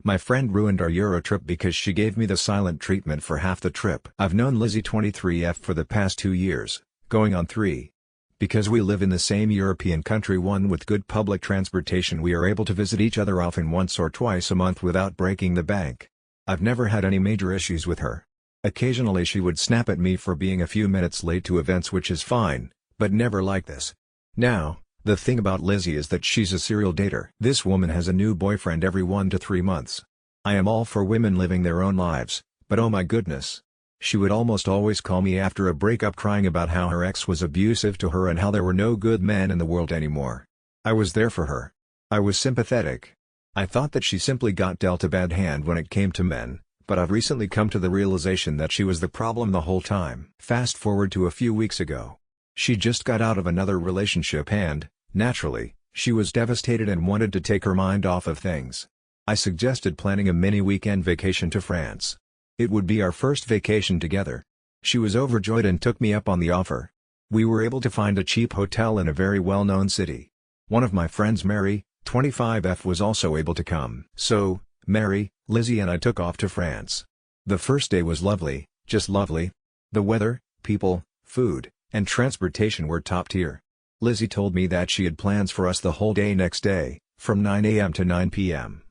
My friend ruined our EuroTrip because she gave me the silent treatment for half the trip. I've known Lizzie 23F for the past 2 years, going on 3. Because we live in the same European country, one with good public transportation, we are able to visit each other often once or twice a month without breaking the bank. I've never had any major issues with her. Occasionally she would snap at me for being a few minutes late to events, which is fine, but never like this. Now, the thing about Lizzie is that she's a serial dater. This woman has a new boyfriend every 1 to 3 months. I am all for women living their own lives, but oh my goodness. She would almost always call me after a breakup crying about how her ex was abusive to her and how there were no good men in the world anymore. I was there for her. I was sympathetic. I thought that she simply got dealt a bad hand when it came to men, but I've recently come to the realization that she was the problem the whole time. Fast forward to a few weeks ago. She just got out of another relationship and, naturally, she was devastated and wanted to take her mind off of things. I suggested planning a mini weekend vacation to France. It would be our first vacation together. She was overjoyed and took me up on the offer. We were able to find a cheap hotel in a very well-known city. One of my friends, Mary, 25F, was also able to come. So, Mary, Lizzie and I took off to France. The first day was lovely, just lovely. The weather, people, food, and transportation were top tier. Lizzie told me that she had plans for us the whole day next day, from 9 a.m. to 9 p.m.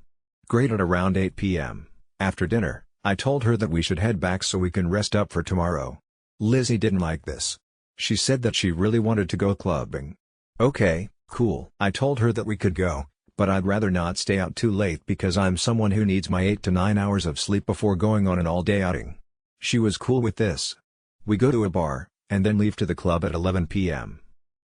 Great. At around 8 p.m., after dinner, I told her that we should head back so we can rest up for tomorrow. Lizzie didn't like this. She said that she really wanted to go clubbing. Okay, cool. I told her that we could go, but I'd rather not stay out too late because I'm someone who needs my 8 to 9 hours of sleep before going on an all-day outing. She was cool with this. We go to a bar, and then leave to the club at 11 p.m.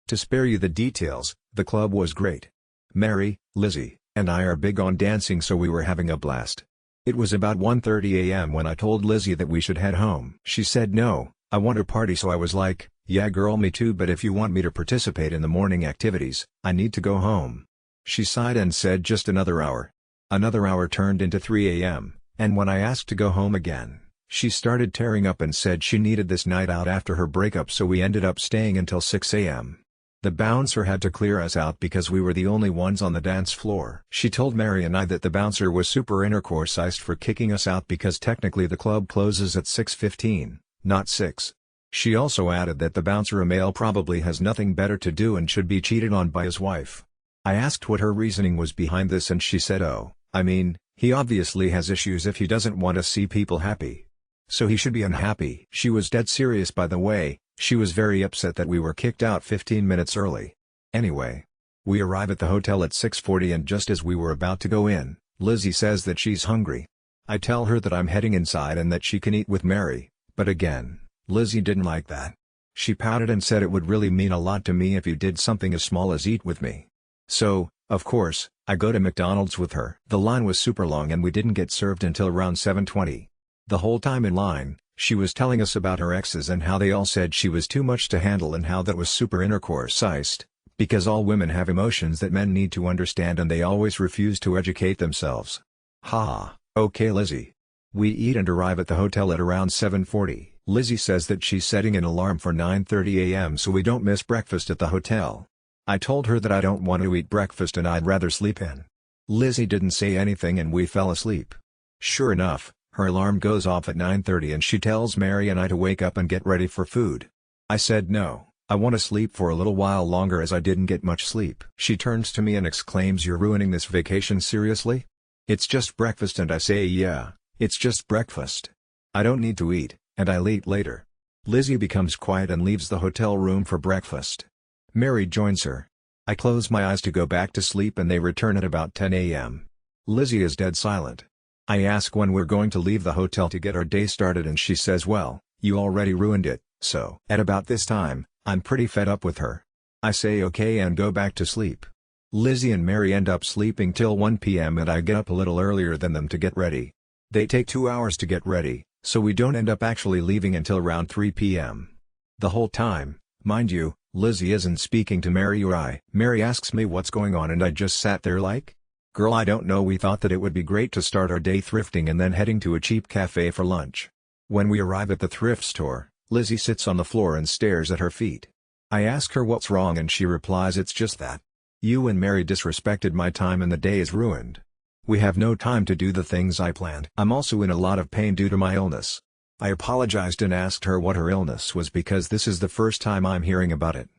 To spare you the details, the club was great. Mary, Lizzie, and I are big on dancing, so we were having a blast. It was about 1:30 a.m. when I told Lizzie that we should head home. She said no, I want to party, so I was like, yeah girl, me too, but if you want me to participate in the morning activities, I need to go home. She sighed and said just another hour. Another hour turned into 3 a.m., and when I asked to go home again, she started tearing up and said she needed this night out after her breakup, so we ended up staying until 6 a.m. The bouncer had to clear us out because we were the only ones on the dance floor. She told Mary and I that the bouncer was super intercourse-ized for kicking us out because technically the club closes at 6:15, not 6. She also added that the bouncer, a male, probably has nothing better to do and should be cheated on by his wife. I asked what her reasoning was behind this and she said, oh, I mean, he obviously has issues if he doesn't want to see people happy. So he should be unhappy. She was dead serious, by the way. She was very upset that we were kicked out 15 minutes early. Anyway, we arrive at the hotel at 6:40 and just as we were about to go in, Lizzie says that she's hungry. I tell her that I'm heading inside and that she can eat with Mary, but again, Lizzie didn't like that. She pouted and said it would really mean a lot to me if you did something as small as eat with me. So, of course, I go to McDonald's with her. The line was super long and we didn't get served until around 7:20. The whole time in line, she was telling us about her exes and how they all said she was too much to handle and how that was super intercourse-ized, because all women have emotions that men need to understand and they always refuse to educate themselves. Ha, okay Lizzie. We eat and arrive at the hotel at around 7:40. Lizzie says that she's setting an alarm for 9:30 a.m. so we don't miss breakfast at the hotel. I told her that I don't want to eat breakfast and I'd rather sleep in. Lizzie didn't say anything and we fell asleep. Sure enough, her alarm goes off at 9:30 and she tells Mary and I to wake up and get ready for food. I said no, I want to sleep for a little while longer as I didn't get much sleep. She turns to me and exclaims, "You're ruining this vacation seriously? It's just breakfast," and I say, "Yeah, it's just breakfast. I don't need to eat, and I'll eat later." Lizzie becomes quiet and leaves the hotel room for breakfast. Mary joins her. I close my eyes to go back to sleep and they return at about 10 a.m. Lizzie is dead silent. I ask when we're going to leave the hotel to get our day started and she says, "Well, you already ruined it, so." At about this time, I'm pretty fed up with her. I say okay and go back to sleep. Lizzie and Mary end up sleeping till 1 p.m. and I get up a little earlier than them to get ready. They take 2 hours to get ready, so we don't end up actually leaving until around 3 p.m. The whole time, mind you, Lizzie isn't speaking to Mary or I. Mary asks me what's going on and I just sat there like, "Girl, I don't know, we thought that it would be great to start our day thrifting and then heading to a cheap cafe for lunch." When we arrive at the thrift store, Lizzie sits on the floor and stares at her feet. I ask her what's wrong and she replies, "It's just that you and Mary disrespected my time and the day is ruined." We have no time to do the things I planned. I'm also in a lot of pain due to my illness. I apologized and asked her what her illness was because this is the first time I'm hearing about it.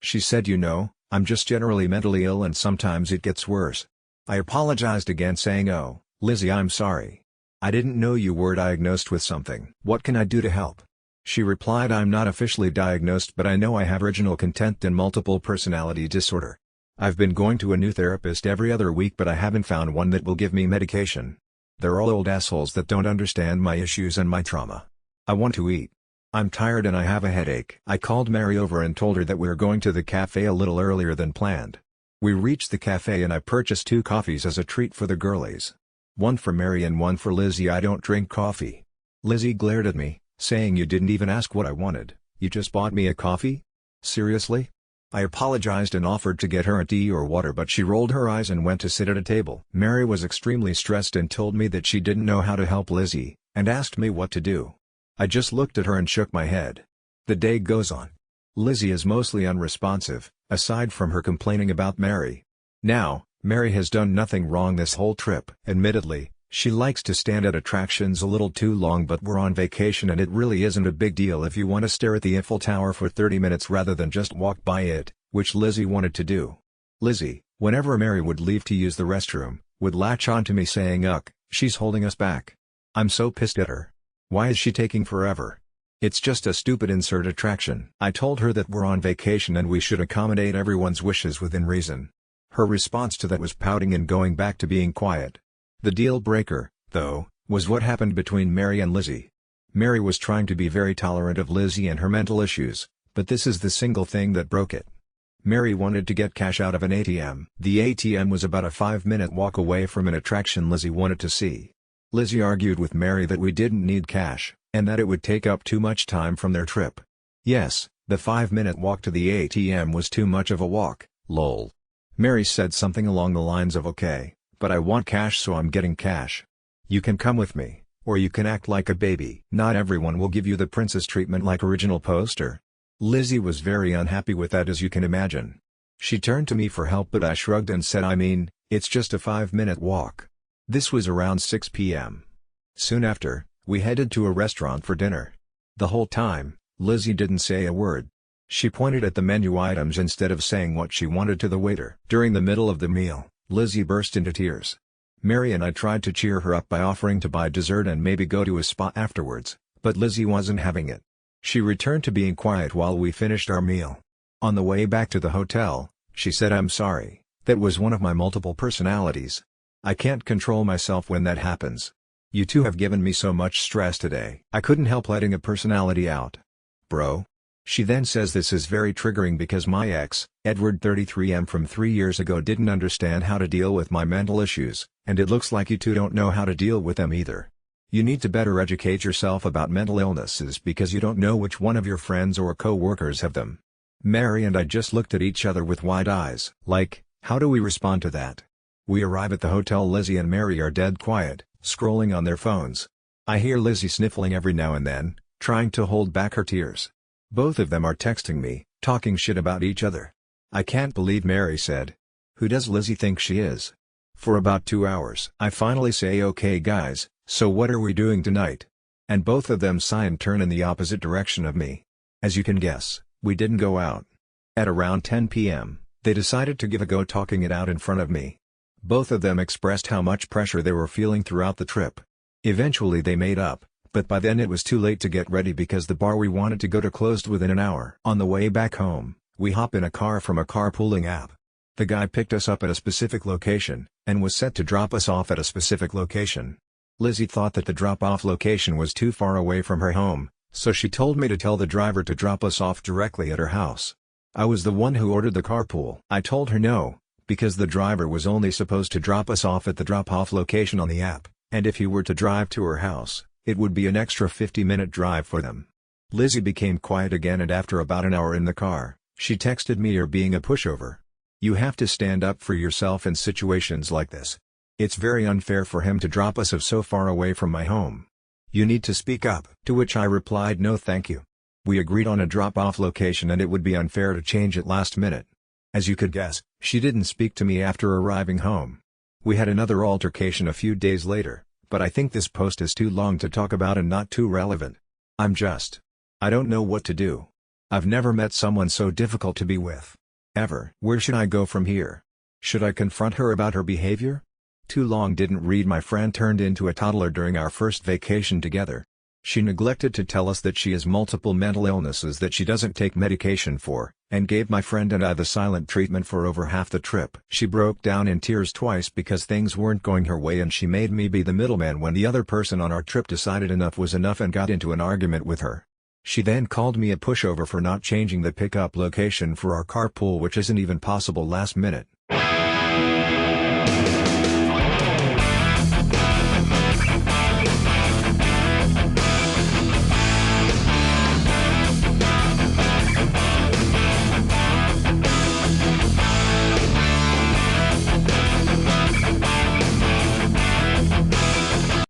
She said, I'm just generally mentally ill and sometimes it gets worse. I apologized again saying, oh, Lizzie, I'm sorry. I didn't know you were diagnosed with something. What can I do to help? She replied, I'm not officially diagnosed but I know I have original content and multiple personality disorder. I've been going to a new therapist every other week but I haven't found one that will give me medication. They're all old assholes that don't understand my issues and my trauma. I want to eat. I'm tired and I have a headache. I called Mary over and told her that we're going to the cafe a little earlier than planned. We reached the cafe and I purchased 2 coffees as a treat for the girlies. One for Mary and one for Lizzie. I don't drink coffee. Lizzie glared at me, saying, you didn't even ask what I wanted, you just bought me a coffee? Seriously? I apologized and offered to get her a tea or water but she rolled her eyes and went to sit at a table. Mary was extremely stressed and told me that she didn't know how to help Lizzie, and asked me what to do. I just looked at her and shook my head. The day goes on. Lizzie is mostly unresponsive, aside from her complaining about Mary. Now, Mary has done nothing wrong this whole trip. Admittedly, she likes to stand at attractions a little too long but we're on vacation and it really isn't a big deal if you want to stare at the Eiffel Tower for 30 minutes rather than just walk by it, which Lizzie wanted to do. Lizzie, whenever Mary would leave to use the restroom, would latch on to me saying, "Ugh, she's holding us back." I'm so pissed at her. Why is she taking forever? It's just a stupid insert attraction. I told her that we're on vacation and we should accommodate everyone's wishes within reason. Her response to that was pouting and going back to being quiet. The deal breaker, though, was what happened between Mary and Lizzie. Mary was trying to be very tolerant of Lizzie and her mental issues, but this is the single thing that broke it. Mary wanted to get cash out of an ATM. The ATM was about a 5-minute walk away from an attraction Lizzie wanted to see. Lizzie argued with Mary that we didn't need cash, and that it would take up too much time from their trip. Yes, the 5-minute walk to the ATM was too much of a walk, lol. Mary said something along the lines of, "Okay, but I want cash so I'm getting cash. You can come with me, or you can act like a baby." Not everyone will give you the princess treatment like original poster. Lizzie was very unhappy with that, as you can imagine. She turned to me for help but I shrugged and said, it's just a 5-minute walk. This was around 6 p.m. Soon after, we headed to a restaurant for dinner. The whole time, Lizzie didn't say a word. She pointed at the menu items instead of saying what she wanted to the waiter. During the middle of the meal, Lizzie burst into tears. Mary and I tried to cheer her up by offering to buy dessert and maybe go to a spa afterwards, but Lizzie wasn't having it. She returned to being quiet while we finished our meal. On the way back to the hotel, she said, "I'm sorry, that was one of my multiple personalities. I can't control myself when that happens. You two have given me so much stress today. I couldn't help letting a personality out. Bro." She then says, "This is very triggering because my ex, Edward 33M from 3 years ago, didn't understand how to deal with my mental issues, and it looks like you two don't know how to deal with them either. You need to better educate yourself about mental illnesses because you don't know which one of your friends or co-workers have them." Mary and I just looked at each other with wide eyes. Like, how do we respond to that? We arrive at the hotel. Lizzie and Mary are dead quiet, scrolling on their phones. I hear Lizzie sniffling every now and then, trying to hold back her tears. Both of them are texting me, talking shit about each other. "I can't believe," Mary said. "Who does Lizzie think she is?" For about 2 hours. I finally say, "Okay guys, so what are we doing tonight?" And both of them sigh and turn in the opposite direction of me. As you can guess, we didn't go out. At around 10 p.m., they decided to give a go talking it out in front of me. Both of them expressed how much pressure they were feeling throughout the trip. Eventually they made up, but by then it was too late to get ready because the bar we wanted to go to closed within an hour. On the way back home, we hop in a car from a carpooling app. The guy picked us up at a specific location, and was set to drop us off at a specific location. Lizzie thought that the drop-off location was too far away from her home, so she told me to tell the driver to drop us off directly at her house. I was the one who ordered the carpool. I told her no, because the driver was only supposed to drop us off at the drop-off location on the app, and if he were to drive to her house, it would be an extra 50-minute drive for them. Lizzie became quiet again, and after about an hour in the car, she texted me, "You're being a pushover. You have to stand up for yourself in situations like this. It's very unfair for him to drop us off so far away from my home. You need to speak up." To which I replied, "No thank you. We agreed on a drop-off location and it would be unfair to change it last minute." As you could guess, she didn't speak to me after arriving home. We had another altercation a few days later, but I think this post is too long to talk about and not too relevant. I don't know what to do. I've never met someone so difficult to be with. Ever. Where should I go from here? Should I confront her about her behavior? Too long didn't read. My friend turned into a toddler during our first vacation together. She neglected to tell us that she has multiple mental illnesses that she doesn't take medication for, and gave my friend and I the silent treatment for over half the trip. She broke down in tears twice because things weren't going her way, and she made me be the middleman when the other person on our trip decided enough was enough and got into an argument with her. She then called me a pushover for not changing the pickup location for our carpool, which isn't even possible last minute.